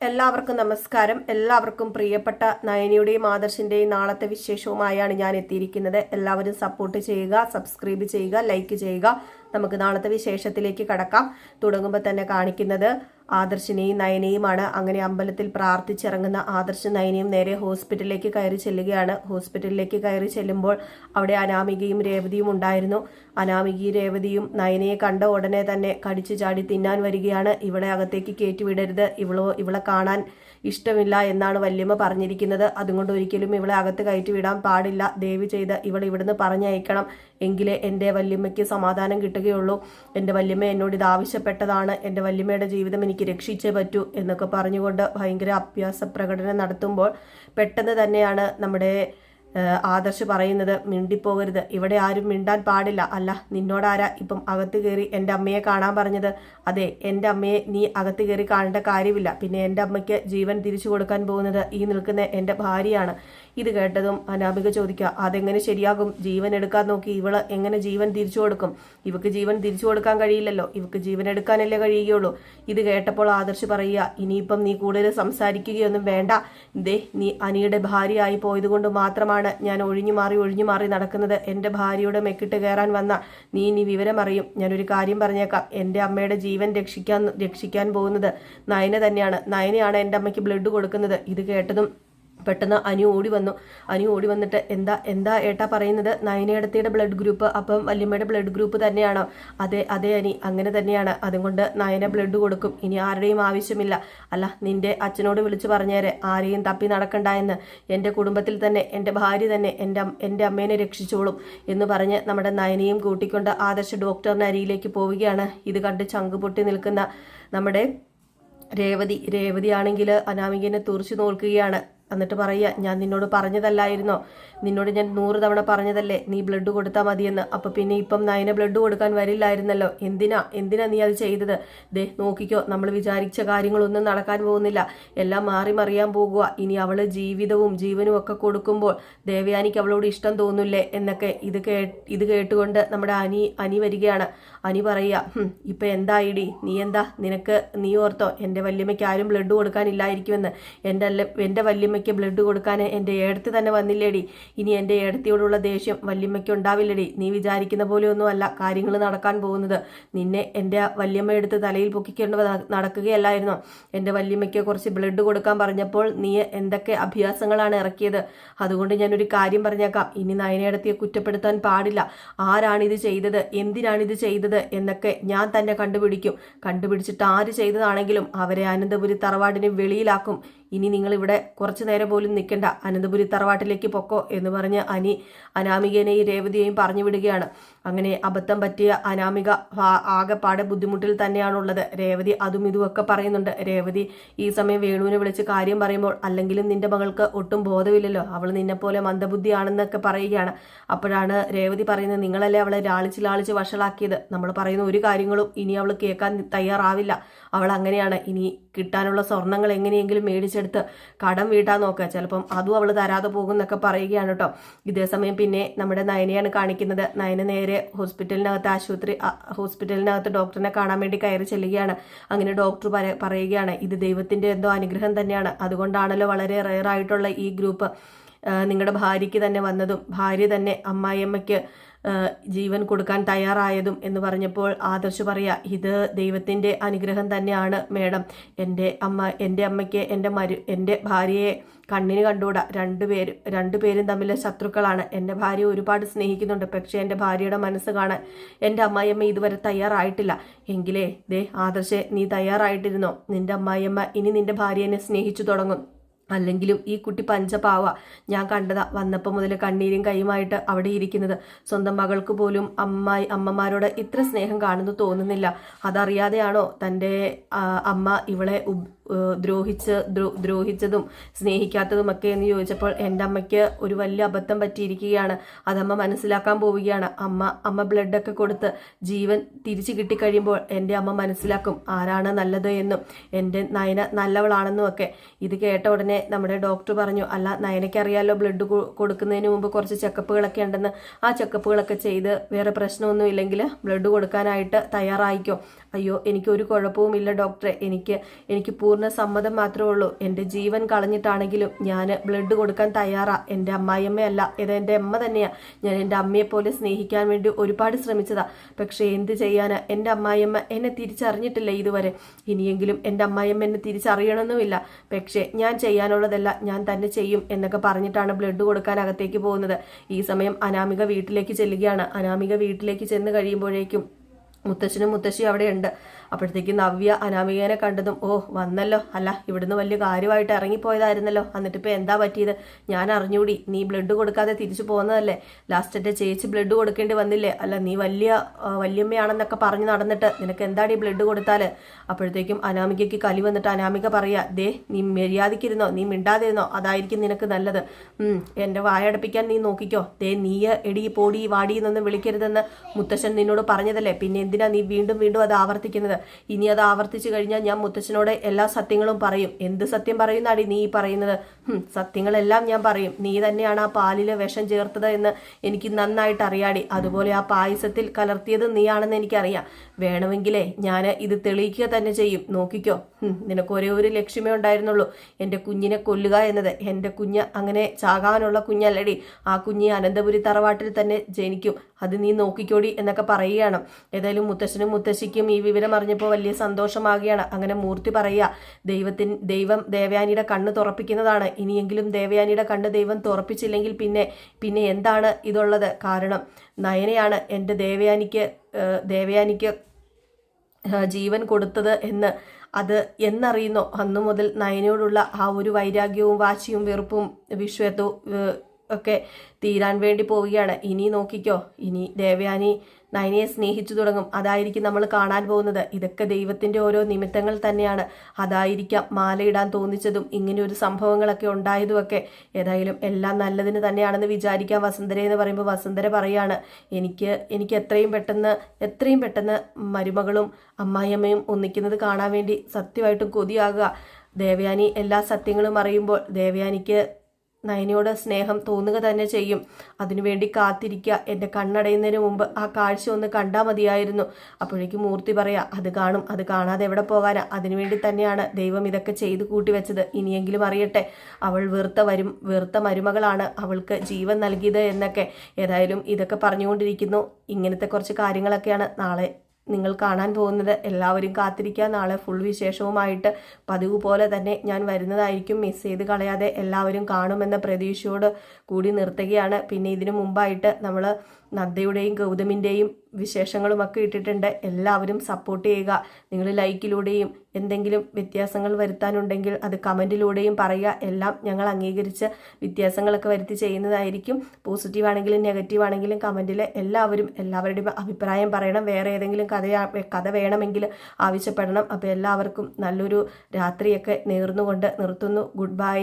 എല്ലാവർക്കും നമസ്കാരം. എല്ലാവർക്കും പ്രിയപ്പെട്ട നയനിയുടെയും ആദർശിന്റെയും നാളത്തെ വിശേഷവുമായാണ് ഞാൻ എത്തിയിരിക്കുന്നത്. എല്ലാവരും സപ്പോർട്ട് ചെയ്യുക, സബ്സ്ക്രൈബ് ചെയ്യുക, ലൈക്ക് ചെയ്യുക. നമുക്ക് നാളത്തെ വിശേഷത്തിലേക്ക് കടക്കാം. തുടങ്ങുമ്പോൾ തന്നെ കാണിക്കുന്നത് ആദർശിനെയും നയനയുമാണ്. അങ്ങനെ അമ്പലത്തിൽ പ്രാർത്ഥിച്ചിറങ്ങുന്ന ആദർശ് നയനയും നേരെ ഹോസ്പിറ്റലിലേക്ക് കയറി ചെല്ലുകയാണ്. ഹോസ്പിറ്റലിലേക്ക് കയറി ചെല്ലുമ്പോൾ അവിടെ അനാമികയും രേവതിയും ഉണ്ടായിരുന്നു. അനാമികയും രേവതിയും നയനയെ കണ്ട ഉടനെ തന്നെ കടിച്ചു ചാടി തിന്നാൻ വരികയാണ്. ഇവളെ അകത്തേക്ക് കയറ്റിവിടരുത്, ഇവളെ കാണാൻ ഇഷ്ടമില്ല എന്നാണ് വല്യമ്മ പറഞ്ഞിരിക്കുന്നത്. അതുകൊണ്ട് ഒരിക്കലും ഇവളെ അകത്ത് കയറ്റി വിടാൻ പാടില്ല. ദയവ് ചെയ്ത് ഇവൾ ഇവിടുന്ന് പറഞ്ഞയക്കണം, എങ്കിലേ എൻ്റെ വല്യമ്മയ്ക്ക് സമാധാനം കിട്ടുകയുള്ളൂ. എൻ്റെ വല്യമ്മ എന്നോട് ഇത് ആവശ്യപ്പെട്ടതാണ്, എൻ്റെ വല്യമ്മയുടെ ജീവിതം എനിക്ക് രക്ഷിച്ചേ പറ്റൂ എന്നൊക്കെ പറഞ്ഞുകൊണ്ട് ഭയങ്കര അഭ്യാസ പ്രകടനം നടത്തുമ്പോൾ പെട്ടെന്ന് തന്നെയാണ് നമ്മുടെ ആദർശ് പറയുന്നത്, മിണ്ടിപ്പോകരുത്, ഇവിടെ ആരും മിണ്ടാൻ പാടില്ല. അല്ല, നിന്നോടാരാ ഇപ്പം അകത്ത് കയറി എൻ്റെ അമ്മയെ കാണാൻ പറഞ്ഞത്? അതെ, എൻ്റെ അമ്മയെ നീ അകത്ത് കയറി കാണേണ്ട കാര്യമില്ല. പിന്നെ എൻ്റെ അമ്മയ്ക്ക് ജീവൻ തിരിച്ചു കൊടുക്കാൻ പോകുന്നത് ഈ നിൽക്കുന്ന എൻ്റെ ഭാര്യയാണ്. ഇത് കേട്ടതും അനാമിക ചോദിക്കുക, അതെങ്ങനെ ശരിയാകും? ജീവൻ എടുക്കാൻ നോക്കി ഇവള് എങ്ങനെ ജീവൻ തിരിച്ചു കൊടുക്കും? ഇവക്ക് ജീവൻ തിരിച്ചു കൊടുക്കാൻ കഴിയില്ലല്ലോ, ഇവക്ക് ജീവൻ എടുക്കാനല്ലേ കഴിയുകയുള്ളൂ. ഇത് കേട്ടപ്പോൾ ആദർശ് പറയുക, ഇനിയിപ്പം നീ കൂടുതൽ സംസാരിക്കുകയൊന്നും വേണ്ട. ദേ, നീ അനിയുടെ ഭാര്യയായി പോയത് കൊണ്ട് മാത്രമാണ് ഞാൻ ഒഴിഞ്ഞു മാറി നടക്കുന്നത്. എൻ്റെ ഭാര്യയുടെ മെക്കിട്ട് കയറാൻ വന്ന നീ ഇനി വിവരം അറിയും. ഞാനൊരു കാര്യം പറഞ്ഞേക്കാം, എൻ്റെ അമ്മയുടെ ജീവൻ രക്ഷിക്കാൻ പോകുന്നത് നയന തന്നെയാണ്. നയനയാണ് എൻ്റെ അമ്മയ്ക്ക് ബ്ലഡ് കൊടുക്കുന്നത്. ഇത് കേട്ടതും പെട്ടെന്ന് അനു ഓടി വന്നിട്ട് എന്താ ഏട്ടാ പറയുന്നത്? നയനേടത്തിയുടെ ബ്ലഡ് ഗ്രൂപ്പ് അപ്പം വല്യമ്മയുടെ ബ്ലഡ് ഗ്രൂപ്പ് തന്നെയാണോ? അതെ അനി, അങ്ങനെ തന്നെയാണ്. അതുകൊണ്ട് നയന ബ്ലഡ് കൊടുക്കും. ഇനി ആരുടെയും ആവശ്യമില്ല. അല്ല, നിന്റെ അച്ഛനോട് വിളിച്ചു പറഞ്ഞേരെ ആരെയും തപ്പി നടക്കണ്ട എന്ന്. എൻ്റെ കുടുംബത്തിൽ തന്നെ എൻ്റെ ഭാര്യ തന്നെ എൻ്റെ അമ്മേനെ രക്ഷിച്ചോളും എന്ന് പറഞ്ഞ് നമ്മുടെ നയനയും കൂട്ടിക്കൊണ്ട് ആദർശ് ഡോക്ടറിന്റെ അരിയിലേക്ക് പോവുകയാണ്. ഇത് കണ്ട് ചങ്ക് പൊട്ടി നിൽക്കുന്ന നമ്മുടെ രേവതിയാണെങ്കിൽ അനാമികനെ തുറച്ചു നോക്കുകയാണ്. എന്നിട്ട് പറയുക, ഞാൻ നിന്നോട് പറഞ്ഞതല്ലായിരുന്നോ? നിന്നോട് ഞാൻ 100 തവണ പറഞ്ഞതല്ലേ നീ ബ്ലഡ് കൊടുത്താൽ മതിയെന്ന്? അപ്പൊ പിന്നെ ഇപ്പം നയന ബ്ലഡ് കൊടുക്കാൻ വരില്ലായിരുന്നല്ലോ. എന്തിനാ നീ അത് ചെയ്തത്? ദേ നോക്കിക്കോ, നമ്മൾ വിചാരിച്ച കാര്യങ്ങളൊന്നും നടക്കാൻ പോകുന്നില്ല, എല്ലാം മാറി മറിയാൻ പോകുക. ഇനി അവള് ജീവനും ഒക്കെ കൊടുക്കുമ്പോൾ ദേവയാനിക്ക് അവളോട് ഇഷ്ടം തോന്നില്ലേ എന്നൊക്കെ ഇത് കേട്ടുകൊണ്ട് നമ്മുടെ അനി വരികയാണ്. അനി പറയുക, ഇപ്പൊ എന്തായിടി, നീ ഓർത്തോ എൻ്റെ വല്യമ്മയ്ക്ക് ആരും ബ്ലഡ് കൊടുക്കാനില്ലായിരിക്കുമെന്ന്? എൻ്റെ വല്യമ്മയ്ക്ക് ബ്ലഡ് കൊടുക്കാൻ എൻ്റെ ഏടത്തി തന്നെ വന്നില്ലേടി. ഇനി എൻ്റെ ഏടത്തിയോടുള്ള ദേഷ്യം വല്യമ്മയ്ക്ക് ഉണ്ടാവില്ലടി. നീ വിചാരിക്കുന്ന പോലെയൊന്നും അല്ല കാര്യങ്ങൾ നടക്കാൻ പോകുന്നത്. നിന്നെ എൻ്റെ വല്യമ്മ എടുത്ത് തലയിൽ പൊക്കിക്കൊണ്ട് നടക്കുകയല്ലായിരുന്നോ? എൻ്റെ വല്യമ്മയ്ക്ക് കുറച്ച് ബ്ലഡ് കൊടുക്കാൻ പറഞ്ഞപ്പോൾ നീ എന്തൊക്കെ അഭ്യാസങ്ങളാണ് ഇറക്കിയത്. അതുകൊണ്ട് ഞാനൊരു കാര്യം പറഞ്ഞേക്കാം, ഇനി നയനേടത്തിയെ കുറ്റപ്പെടുത്താൻ പാടില്ല. ആരാണിത് ചെയ്തത്, എന്തിനാണിത് ചെയ്തത് എന്നൊക്കെ ഞാൻ തന്നെ കണ്ടുപിടിച്ചിട്ട് ആര് ചെയ്തതാണെങ്കിലും അവരെ അനന്തപുരി തറവാടിന് വെളിയിലാക്കും. ഇനി നിങ്ങൾ ഇവിടെ കുറച്ചു നേരം പോലും നിൽക്കണ്ട, അനന്തപുരി തറവാട്ടിലേക്ക് പൊക്കോ എന്ന് പറഞ്ഞ് അനാമികനെയും രേവതിയെയും പറഞ്ഞു വിടുകയാണ്. അങ്ങനെ അബദ്ധം പറ്റിയ അനാമിക ആകെപ്പാടെ ബുദ്ധിമുട്ടിൽ തന്നെയാണുള്ളത്. രേവതി അതും ഇതുമൊക്കെ പറയുന്നുണ്ട്. രേവതി ഈ സമയം വേണുവിനെ വിളിച്ച് കാര്യം പറയുമ്പോൾ, അല്ലെങ്കിലും നിന്റെ മകൾക്ക് ഒട്ടും ബോധമില്ലല്ലോ, അവൾ നിന്നെപ്പോലെ മന്ദബുദ്ധിയാണെന്നൊക്കെ പറയുകയാണ്. അപ്പോഴാണ് രേവതി പറയുന്നത്, നിങ്ങളല്ലേ അവളെ ലാളിച്ച് വഷളാക്കിയത്. നമ്മൾ പറയുന്ന ഒരു കാര്യങ്ങളും ഇനി അവൾ കേൾക്കാൻ തയ്യാറാവില്ല. അവൾ അങ്ങനെയാണ്. ഇനി കിട്ടാനുള്ള സ്വർണ്ണങ്ങൾ എങ്ങനെയെങ്കിലും മേടിച്ചെടുത്ത് കടം വീട്ടാൻ നോക്കുക, ചിലപ്പം അതും അവൾ തരാതെ പോകും എന്നൊക്കെ പറയുകയാണ് കേട്ടോ. ഇതേസമയം പിന്നെ നമ്മുടെ നയനയാണ് കാണിക്കുന്നത്. നയന നേരെ ഹോസ്പിറ്റലിനകത്ത് ഡോക്ടറിനെ കാണാൻ വേണ്ടി കയറി ചെല്ലുകയാണ്. അങ്ങനെ ഡോക്ടർ പറയുകയാണ്, ഇത് ദൈവത്തിന്റെ എന്തോ അനുഗ്രഹം തന്നെയാണ്. അതുകൊണ്ടാണല്ലോ വളരെ റെയർ ആയിട്ടുള്ള ഈ ഗ്രൂപ്പ് നിങ്ങളുടെ ഭാര്യയ്ക്ക് തന്നെ വന്നതും ഭാര്യ തന്നെ അമ്മായിയമ്മയ്ക്ക് ജീവൻ കൊടുക്കാൻ തയ്യാറായതും എന്ന് പറഞ്ഞപ്പോൾ ആദർശ് പറയാ, ഇത് ദൈവത്തിന്റെ അനുഗ്രഹം തന്നെയാണ് മേഡം. എൻ്റെ അമ്മയ്ക്ക് എൻ്റെ ഭാര്യയെ കണ്ണിന് കണ്ടുകൂടാ. രണ്ടുപേരും തമ്മിൽ ശത്രുക്കളാണ്. എൻ്റെ ഭാര്യ ഒരുപാട് സ്നേഹിക്കുന്നുണ്ട്, പക്ഷെ എൻ്റെ ഭാര്യയുടെ മനസ്സ് കാണാൻ എൻ്റെ അമ്മായിയമ്മ ഇതുവരെ തയ്യാറായിട്ടില്ല. എങ്കിലേ ദേ ആദർശെ, നീ തയ്യാറായിട്ടിരുന്നോ? നിന്റെ അമ്മായിയമ്മ ഇനി നിന്റെ ഭാര്യനെ സ്നേഹിച്ചു തുടങ്ങും. അല്ലെങ്കിലും ഈ കുട്ടി പഞ്ചപാവ. ഞാൻ കണ്ടതാ, വന്നപ്പോൾ മുതൽ കണ്ണീരും കൈയുമായിട്ട് അവിടെ ഇരിക്കുന്നത്. സ്വന്തം മകൾക്ക് പോലും അമ്മമാരോട് ഇത്ര സ്നേഹം കാണുന്നു തോന്നുന്നില്ല. അതറിയാതെയാണോ തൻ്റെ അമ്മ ഇവളെ ദ്രോഹിച്ചതും സ്നേഹിക്കാത്തതുമൊക്കെ എന്ന് ചോദിച്ചപ്പോൾ എൻ്റെ അമ്മയ്ക്ക് ഒരു വലിയ അബദ്ധം പറ്റിയിരിക്കുകയാണ്. അതമ്മ മനസ്സിലാക്കാൻ പോവുകയാണ്. അമ്മ ബ്ലഡൊക്കെ കൊടുത്ത് ജീവൻ തിരിച്ചു കിട്ടിക്കഴിയുമ്പോൾ എൻ്റെ അമ്മ മനസ്സിലാക്കും ആരാണ് നല്ലത് എന്നും എൻ്റെ നയന നല്ലവളാണെന്നും ഒക്കെ. ഇത് കേട്ട ഉടനെ നമ്മുടെ ഡോക്ടർ പറഞ്ഞു, അല്ല നയനയ്ക്കറിയാലോ ബ്ലഡ് കൊടുക്കുന്നതിന് മുമ്പ് കുറച്ച് ചെക്കപ്പുകളൊക്കെ ഉണ്ടെന്ന്. ആ ചെക്കപ്പുകളൊക്കെ ചെയ്ത് വേറെ പ്രശ്നമൊന്നും ഇല്ലെങ്കിൽ ബ്ലഡ് കൊടുക്കാനായിട്ട് തയ്യാറായിക്കോ. അയ്യോ, എനിക്കൊരു കുഴപ്പവുമില്ല ഡോക്ടറെ, എനിക്ക് പൂർണ്ണ പൂർണ്ണ സമ്മതം മാത്രമേ ഉള്ളൂ. എൻ്റെ ജീവൻ കളഞ്ഞിട്ടാണെങ്കിലും ഞാൻ ബ്ലഡ് കൊടുക്കാൻ തയ്യാറാ. എൻ്റെ അമ്മായിയമ്മയല്ല, ഇത് എൻ്റെ അമ്മ തന്നെയാണ്. ഞാൻ എൻ്റെ അമ്മയെ പോലെ സ്നേഹിക്കാൻ വേണ്ടി ഒരുപാട് ശ്രമിച്ചതാ. പക്ഷേ എന്ത് ചെയ്യാനാ, എൻ്റെ അമ്മായിയമ്മ എന്നെ തിരിച്ചറിഞ്ഞിട്ടില്ല ഇതുവരെ. ഇനിയെങ്കിലും എൻ്റെ അമ്മായിയമ്മ എന്നെ തിരിച്ചറിയണമെന്നുമില്ല. പക്ഷേ ഞാൻ ചെയ്യാനുള്ളതല്ല ഞാൻ തന്നെ ചെയ്യും എന്നൊക്കെ പറഞ്ഞിട്ടാണ് ബ്ലഡ് കൊടുക്കാൻ അകത്തേക്ക് പോകുന്നത്. ഈ സമയം അനാമിക വീട്ടിലേക്ക് ചെല്ലുകയാണ്. അനാമിക വീട്ടിലേക്ക് ചെന്ന് കഴിയുമ്പോഴേക്കും മുത്തശ്ശനും മുത്തശ്ശിയും അവിടെയുണ്ട്. അപ്പോഴത്തേക്കും നവ്യ അനാമികനെ കണ്ടതും, ഓ വന്നല്ലോ, അല്ല ഇവിടുന്ന് വലിയ കാര്യമായിട്ട് ഇറങ്ങിപ്പോയതായിരുന്നല്ലോ, എന്നിട്ടിപ്പോൾ എന്താ പറ്റിയത്? ഞാൻ അറിഞ്ഞൂടി, നീ ബ്ലഡ് കൊടുക്കാതെ തിരിച്ചു പോകുന്നതല്ലേ, ലാസ്റ്റ് എൻ്റെ ചേച്ചി ബ്ലഡ് കൊടുക്കേണ്ടി വന്നില്ലേ, അല്ല നീ വല്യമ്മയാണെന്നൊക്കെ പറഞ്ഞു നടന്നിട്ട് നിനക്ക് എന്താടി ബ്ലഡ് കൊടുത്താൽ? അപ്പോഴത്തേക്കും അനാമികയ്ക്ക് കലി വന്നിട്ട് അനാമിക പറയാ, ദേ നീ മര്യാദയ്ക്കിരുന്നോ, നീ മിണ്ടാതിരുന്നോ, അതായിരിക്കും നിനക്ക് നല്ലത്. എൻ്റെ വായടപ്പിക്കാൻ നീ നോക്കിക്കോ. ദേ നീ എടി പോടി വാടി എന്നൊന്നും വിളിക്കരുതെന്ന് മുത്തശ്ശൻ നിന്നോട് പറഞ്ഞതല്ലേ, പിന്നെ എന്തിനാ നീ വീണ്ടും വീണ്ടും അത് ആവർത്തിക്കുന്നത്? ഇനി അത് ആവർത്തിച്ചു കഴിഞ്ഞാൽ ഞാൻ മുത്തച്ഛനോട് എല്ലാ സത്യങ്ങളും പറയും. എന്ത് സത്യം പറയുന്നാടി നീ പറയുന്നത്? സത്യങ്ങളെല്ലാം ഞാൻ പറയും. നീ തന്നെയാണ് ആ പാലില് വിഷം ചേർത്തത് എന്ന് എനിക്ക് നന്നായിട്ട് അറിയാടി. അതുപോലെ ആ പായസത്തിൽ കലർത്തിയത് നീയാണെന്ന് എനിക്കറിയാം. വേണമെങ്കിലേ ഞാൻ ഇത് തെളിയിക്കുക തന്നെ ചെയ്യും. നോക്കിക്കോ, നിനക്ക് ഒരേ ഒരു ലക്ഷ്യമേ ഉണ്ടായിരുന്നുള്ളൂ, എൻ്റെ കുഞ്ഞിനെ കൊല്ലുക എന്നത്. എൻ്റെ കുഞ്ഞ് അങ്ങനെ ചാകാനുള്ള കുഞ്ഞല്ലടി. ആ കുഞ്ഞ് അനന്തപുരി തറവാട്ടിൽ തന്നെ ജനിക്കും. അത് നീ നോക്കിക്കോടി എന്നൊക്കെ പറയുകയാണ്. ഏതായാലും മുത്തശ്ശനും മുത്തശ്ശിക്കും ഈ വിവരം അറിഞ്ഞപ്പോൾ വലിയ സന്തോഷമാകുകയാണ്. അങ്ങനെ മൂർത്തി പറയുക, ദൈവം ദേവയാനിയുടെ കണ്ണ് തുറപ്പിക്കുന്നതാണ്. ഇനിയെങ്കിലും ദേവയാനിയുടെ കണ്ണ് ദൈവം തുറപ്പിച്ചില്ലെങ്കിൽ പിന്നെ എന്താണ് ഇതുള്ളത്? കാരണം നയനയാണ് എൻ്റെ ദേവയാനിക്ക് ജീവൻ കൊടുത്തത് എന്ന് അത് എന്നറിയുന്നോ അന്നു മുതൽ നയനയോടുള്ള ആ ഒരു വൈരാഗ്യവും വാശിയും വെറുപ്പും വിശ്വത്വവും ഒക്കെ തീരാൻ വേണ്ടി പോവുകയാണ്. ഇനി നോക്കിക്കോ, ഇനി ദേവയാനി നയനയെ സ്നേഹിച്ചു തുടങ്ങും. അതായിരിക്കും നമ്മൾ കാണാൻ പോകുന്നത്. ഇതൊക്കെ ദൈവത്തിൻ്റെ ഓരോ നിമിത്തങ്ങൾ തന്നെയാണ്. അതായിരിക്കാം മാലയിടാൻ തോന്നിച്ചതും ഇങ്ങനെയൊരു സംഭവങ്ങളൊക്കെ ഉണ്ടായതുമൊക്കെ. ഏതായാലും എല്ലാം നല്ലതിന് തന്നെയാണെന്ന് വിചാരിക്കാം വസുന്ധര എന്ന് പറയുമ്പോൾ വസുന്ധര പറയാണ്, എനിക്ക് എത്രയും പെട്ടെന്ന് മരുമകളും അമ്മായിയമ്മയും ഒന്നിക്കുന്നത് കാണാൻ വേണ്ടി സത്യമായിട്ടും കൊതിയാകുക. ദേവയാനി എല്ലാ സത്യങ്ങളും അറിയുമ്പോൾ ദേവയാനിക്ക് നയനയോട് സ്നേഹം തോന്നുക തന്നെ ചെയ്യും. അതിനുവേണ്ടി കാത്തിരിക്കുക. എൻ്റെ കണ്ണടയുന്നതിന് മുമ്പ് ആ കാഴ്ച ഒന്ന് കണ്ടാൽ മതിയായിരുന്നു. അപ്പോഴേക്കും മൂർത്തി പറയാ, അത് കാണും, അത് കാണാതെ എവിടെ പോകാനാ? അതിനുവേണ്ടി തന്നെയാണ് ദൈവം ഇതൊക്കെ ചെയ്തു കൂട്ടിവെച്ചത്. ഇനിയെങ്കിലും അറിയട്ടെ, അവൾ വെറുത്ത മരുമകളാണ് അവൾക്ക് ജീവൻ നൽകിയത് എന്നൊക്കെ. ഏതായാലും ഇതൊക്കെ പറഞ്ഞുകൊണ്ടിരിക്കുന്നു. ഇങ്ങനത്തെ കുറച്ച് കാര്യങ്ങളൊക്കെയാണ് നാളെ നിങ്ങൾ കാണാൻ പോകുന്നത്. എല്ലാവരും കാത്തിരിക്കുക. നാളെ ഫുൾ വിശേഷവുമായിട്ട് പതിവ് പോലെ തന്നെ ഞാൻ വരുന്നതായിരിക്കും. മിസ് ചെയ്ത് കളയാതെ എല്ലാവരും കാണുമെന്ന പ്രതീക്ഷയോട് കൂടി നിർത്തുകയാണ്. പിന്നെ ഇതിനു മുമ്പായിട്ട് നമ്മൾ നദ്ദയുടെയും ഗൗതമിൻ്റെയും വിശേഷങ്ങളുമൊക്കെ ഇട്ടിട്ടുണ്ട്. എല്ലാവരും സപ്പോർട്ട് ചെയ്യുക. നിങ്ങൾ ലൈക്കിലൂടെയും എന്തെങ്കിലും വ്യത്യാസങ്ങൾ വരുത്താനുണ്ടെങ്കിൽ അത് കമൻറ്റിലൂടെയും പറയുക. എല്ലാം ഞങ്ങൾ അംഗീകരിച്ച് വ്യത്യാസങ്ങളൊക്കെ വരുത്തി ചെയ്യുന്നതായിരിക്കും. പോസിറ്റീവ് ആണെങ്കിലും നെഗറ്റീവ് ആണെങ്കിലും കമൻറ്റിൽ എല്ലാവരുടെയും അഭിപ്രായം പറയണം. വേറെ ഏതെങ്കിലും കഥ വേണമെങ്കിൽ ആവശ്യപ്പെടണം. അപ്പോൾ എല്ലാവർക്കും നല്ലൊരു രാത്രിയൊക്കെ നേർന്നുകൊണ്ട് നിർത്തുന്നു. Good bye.